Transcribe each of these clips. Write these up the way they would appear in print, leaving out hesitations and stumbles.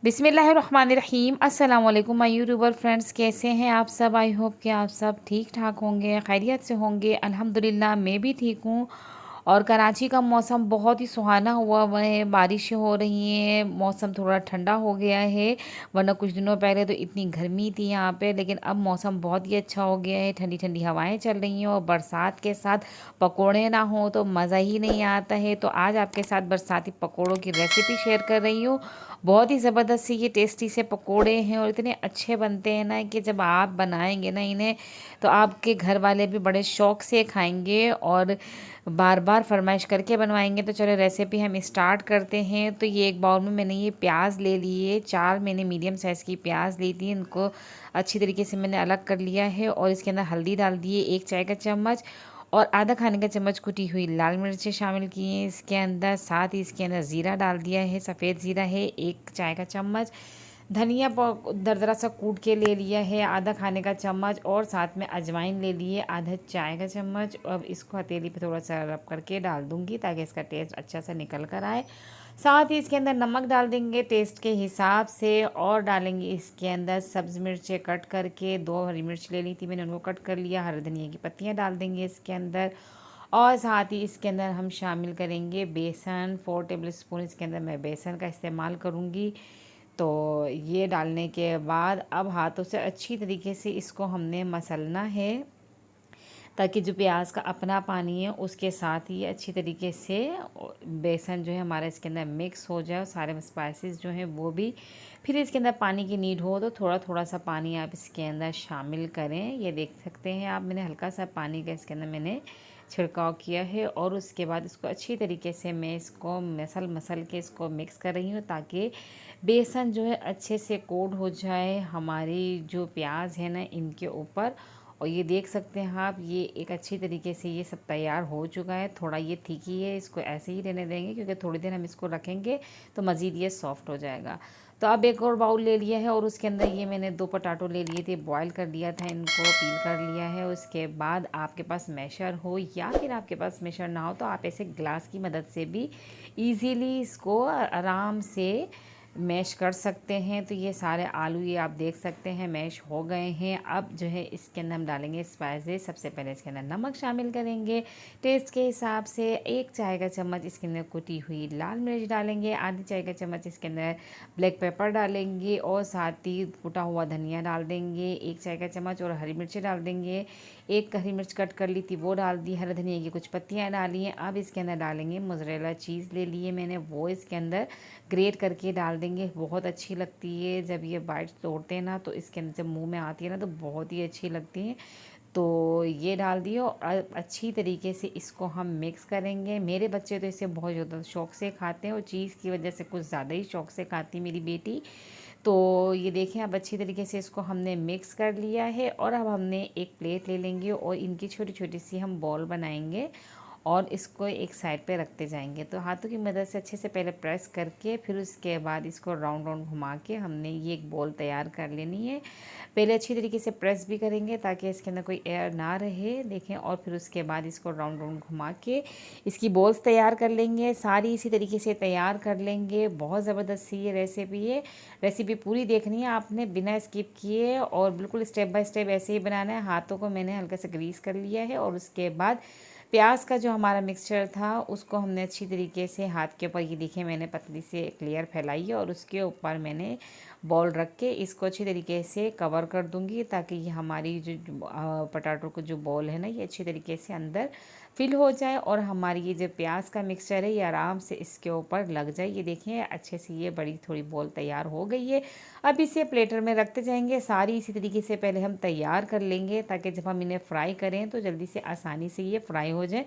बिस्मिल्लाहिर्रहमानिर्रहीम। अस्सलाम वालेकुम माय यूट्यूबर फ्रेंड्स, कैसे हैं आप सब। आई होप कि आप सब ठीक ठाक होंगे, खैरियत से होंगे। अल्हम्दुलिल्लाह मैं भी ठीक हूँ। और कराची का मौसम बहुत ही सुहाना हुआ है, बारिशें हो रही हैं, मौसम थोड़ा ठंडा हो गया है। वरना कुछ दिनों पहले तो इतनी गर्मी थी यहाँ पे, लेकिन अब मौसम बहुत ही अच्छा हो गया है। ठंडी ठंडी हवाएं चल रही हैं और बरसात के साथ पकोड़े ना हो तो मज़ा ही नहीं आता है। तो आज आपके साथ बरसाती पकोड़ों की रेसिपी शेयर कर रही हूँ। बहुत ही ज़बरदस्त से ये टेस्टी से पकोड़े हैं और इतने अच्छे बनते हैं ना कि जब आप बनाएंगे ना इन्हें तो आपके घर वाले भी बड़े शौक से खाएंगे और बार बार फरमाइश करके बनवाएंगे। तो चलो रेसिपी हम स्टार्ट करते हैं। तो ये एक बाउल में मैंने ये प्याज ले लिए, 4 मैंने मीडियम साइज़ की प्याज ली थी। इनको अच्छी तरीके से मैंने अलग कर लिया है और इसके अंदर हल्दी डाल दिए 1 चाय का चम्मच और आधा खाने का चम्मच कुटी हुई लाल मिर्चें शामिल की हैं इसके अंदर। साथ ही इसके अंदर ज़ीरा डाल दिया है, सफ़ेद ज़ीरा है 1 चाय का चम्मच। धनिया दरदरा सा कूट के ले लिया है आधा खाने का चम्मच और साथ में अजवाइन ले लिए आधा चाय का चम्मच। अब इसको हथेली पे थोड़ा सा रब करके डाल दूंगी ताकि इसका टेस्ट अच्छा सा निकल कर आए। साथ ही इसके अंदर नमक डाल देंगे टेस्ट के हिसाब से और डालेंगे इसके अंदर सब्ज़ मिर्चें कट करके, 2 हरी मिर्च ले ली थी मैंने, उनको कट कर लिया। हरे धनिया की पत्तियाँ डाल देंगे इसके अंदर और साथ ही इसके अंदर हम शामिल करेंगे बेसन। 4 टेबल स्पून इसके अंदर मैं बेसन का इस्तेमाल करूँगी। तो ये डालने के बाद अब हाथों से अच्छी तरीके से इसको हमने मसलना है ताकि जो प्याज का अपना पानी है उसके साथ ही अच्छी तरीके से बेसन जो है हमारा इसके अंदर मिक्स हो जाए और सारे स्पाइसेस जो हैं वो भी। फिर इसके अंदर पानी की नीड हो तो थोड़ा थोड़ा सा पानी आप इसके अंदर शामिल करें। ये देख सकते हैं आप, मैंने हल्का सा पानी का इसके अंदर मैंने छिड़काव किया है और उसके बाद इसको अच्छी तरीके से मैं इसको मसल के इसको मिक्स कर रही हूँ ताकि बेसन जो है अच्छे से कोट हो जाए हमारी जो प्याज है ना इनके ऊपर। और ये देख सकते हैं आप, ये एक अच्छी तरीके से ये सब तैयार हो चुका है। थोड़ा ये ठीक ही है, इसको ऐसे ही रहने देंगे क्योंकि थोड़ी देर हम इसको रखेंगे तो मज़ीद ये सॉफ्ट हो जाएगा। तो अब एक और बाउल ले लिया है और उसके अंदर ये मैंने 2 पोटैटो ले लिए थे, बॉईल कर लिया था, इनको पील कर लिया है। उसके बाद आपके पास मैशर हो या फिर आपके पास मैशर ना हो तो आप ऐसे ग्लास की मदद से भी ईज़िली इसको आराम से मैश कर सकते हैं। तो ये सारे आलू ये आप देख सकते हैं मैश हो गए हैं। अब जो है इसके अंदर हम डालेंगे स्पाइसेस। सबसे पहले इसके अंदर नमक शामिल करेंगे टेस्ट के हिसाब से। 1 चाय का चम्मच इसके अंदर कुटी हुई लाल मिर्च डालेंगे, आधी चाय का चम्मच इसके अंदर ब्लैक पेपर डालेंगे और साथ ही कुटा हुआ धनिया डाल देंगे 1 चाय का चम्मच और हरी मिर्ची डाल देंगे। 1 हरी मिर्च कट कर ली थी वो डाल दी, हरे धनिया की कुछ पत्तियाँ डाली हैं। अब इसके अंदर डालेंगे मोज़रेला चीज़ ले लिए मैंने, वो इसके अंदर ग्रेट करके डाल देंगे। बहुत अच्छी लगती है जब ये बाइट्स तोड़ते हैं ना तो इसके अंदर जब मुंह में आती है ना तो बहुत ही अच्छी लगती है। तो ये डाल दिए और अच्छी तरीके से इसको हम मिक्स करेंगे। मेरे बच्चे तो इसे बहुत ज़्यादा शौक से खाते हैं और चीज़ की वजह से कुछ ज़्यादा ही शौक से खाती मेरी बेटी। तो ये देखें अब अच्छी तरीके से इसको हमने मिक्स कर लिया है और अब हमने एक प्लेट ले लेंगे और इनकी छोटी छोटी सी हम बॉल बनाएंगे और इसको एक साइड पे रखते जाएंगे। तो हाथों की मदद से अच्छे से पहले प्रेस करके फिर उसके बाद इसको राउंड राउंड घुमा के हमने ये एक बॉल तैयार कर लेनी है। पहले अच्छी तरीके से प्रेस भी करेंगे ताकि इसके अंदर कोई एयर ना रहे, देखें। और फिर उसके बाद इसको राउंड राउंड घुमा के इसकी बॉल्स तैयार कर लेंगे। सारी इसी तरीके से तैयार कर लेंगे। बहुत ज़बरदस्त सी ये रेसिपी है। रेसिपी पूरी देखनी है आपने बिना स्किप किए और बिल्कुल स्टेप बाय स्टेप ऐसे ही बनाना है। हाथों को मैंने हल्का सा ग्रीस कर लिया है और उसके बाद प्याज का जो हमारा मिक्सचर था उसको हमने अच्छी तरीके से हाथ के ऊपर, ये देखिए मैंने पतली से एक लेयर फैलाई है और उसके ऊपर मैंने बॉल रख के इसको अच्छी तरीके से कवर कर दूंगी ताकि ये हमारी जो पोटैटो को जो बॉल है ना ये अच्छी तरीके से अंदर फिल हो जाए और हमारी ये जो प्याज का मिक्सचर है ये आराम से इसके ऊपर लग जाए। ये देखिए अच्छे से ये बड़ी थोड़ी बॉल तैयार हो गई है। अब इसे प्लेटर में रखते जाएंगे। सारी इसी तरीके से पहले हम तैयार कर लेंगे ताकि जब हम इन्हें फ्राई करें तो जल्दी से आसानी से ये फ्राई हो जाए।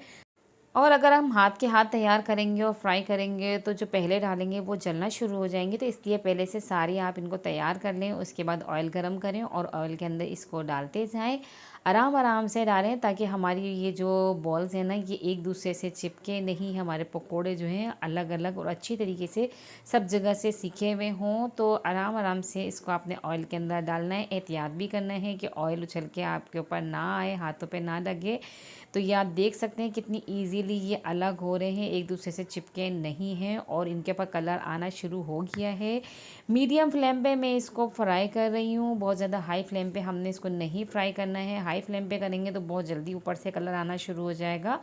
और अगर हम हाथ के हाथ तैयार करेंगे और फ्राई करेंगे तो जो पहले डालेंगे वो जलना शुरू हो जाएंगे। तो इसलिए पहले से सारी आप इनको तैयार कर लें, उसके बाद ऑयल गरम करें और ऑयल के अंदर इसको डालते जाएं। आराम आराम से डालें ताकि हमारी ये जो बॉल्स हैं ना ये एक दूसरे से चिपके नहीं, हमारे पकोड़े जो हैं अलग अलग और अच्छी तरीके से सब जगह से सीखे हुए हों। तो आराम आराम से इसको आपने ऑयल के अंदर डालना है। एहतियात भी करना है कि ऑयल उछल के आपके ऊपर ना आए, हाथों पे ना लगे। तो ये आप देख सकते हैं कितनी इजीली ये अलग हो रहे हैं, एक दूसरे से चिपके नहीं हैं और इनके ऊपर कलर आना शुरू हो गया है। मीडियम फ्लेम पे मैं इसको फ्राई कर रही हूँ, बहुत ज़्यादा हाई फ्लेम पे हमने इसको नहीं फ्राई करना है। हाई फ्लेम पे करेंगे तो बहुत जल्दी ऊपर से कलर आना शुरू हो जाएगा।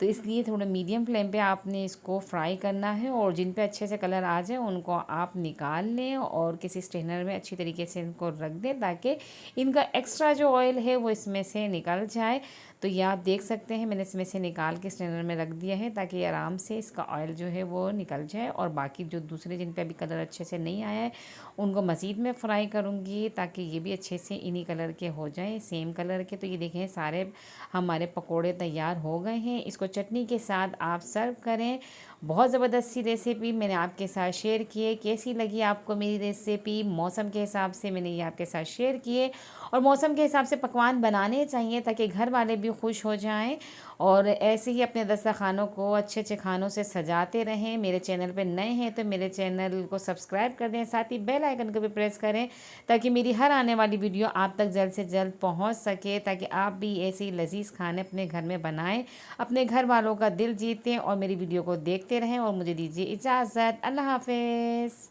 तो इसलिए थोड़ा मीडियम फ्लेम पे आपने इसको फ्राई करना है और जिन पे अच्छे से कलर आ जाए उनको आप निकाल लें और किसी स्ट्रेनर में अच्छी तरीके से इनको रख दें ताकि इनका एक्स्ट्रा जो ऑयल है वो इसमें से निकल जाए। तो ये आप देख सकते हैं मैंने इसमें से निकाल के स्ट्रेनर में रख दिया है ताकि आराम से इसका ऑयल जो है वो निकल जाए। और बाकी जो दूसरे जिन पे अभी कलर अच्छे से नहीं आया है उनको मज़ीद मैं फ्राई करूँगी ताकि ये भी अच्छे से इन्हीं कलर के हो जाए, सेम कलर के। तो ये देखें सारे हमारे पकोड़े तैयार हो गए हैं। इसको चटनी के साथ आप सर्व करें। बहुत ज़बरदस्त सी रेसिपी मैंने आपके साथ शेयर की है। कैसी लगी आपको मेरी रेसिपी? मौसम के हिसाब से मैंने ये आपके साथ शेयर किए और मौसम के हिसाब से पकवान बनाने चाहिए ताकि घर वाले भी खुश हो जाएं और ऐसे ही अपने दस्तरखानों को अच्छे अच्छे खानों से सजाते रहें। मेरे चैनल पे नए हैं तो मेरे चैनल को सब्सक्राइब कर दें, साथ ही बेल आइकन को भी प्रेस करें ताकि मेरी हर आने वाली वीडियो आप तक जल्द से जल्द पहुंच सके, ताकि आप भी ऐसे ही लजीज खाने अपने घर में बनाएं, अपने घर वालों का दिल जीतें और मेरी वीडियो को देखते रहें। और मुझे दीजिए इजाज़त। अल्लाह हाफिज़।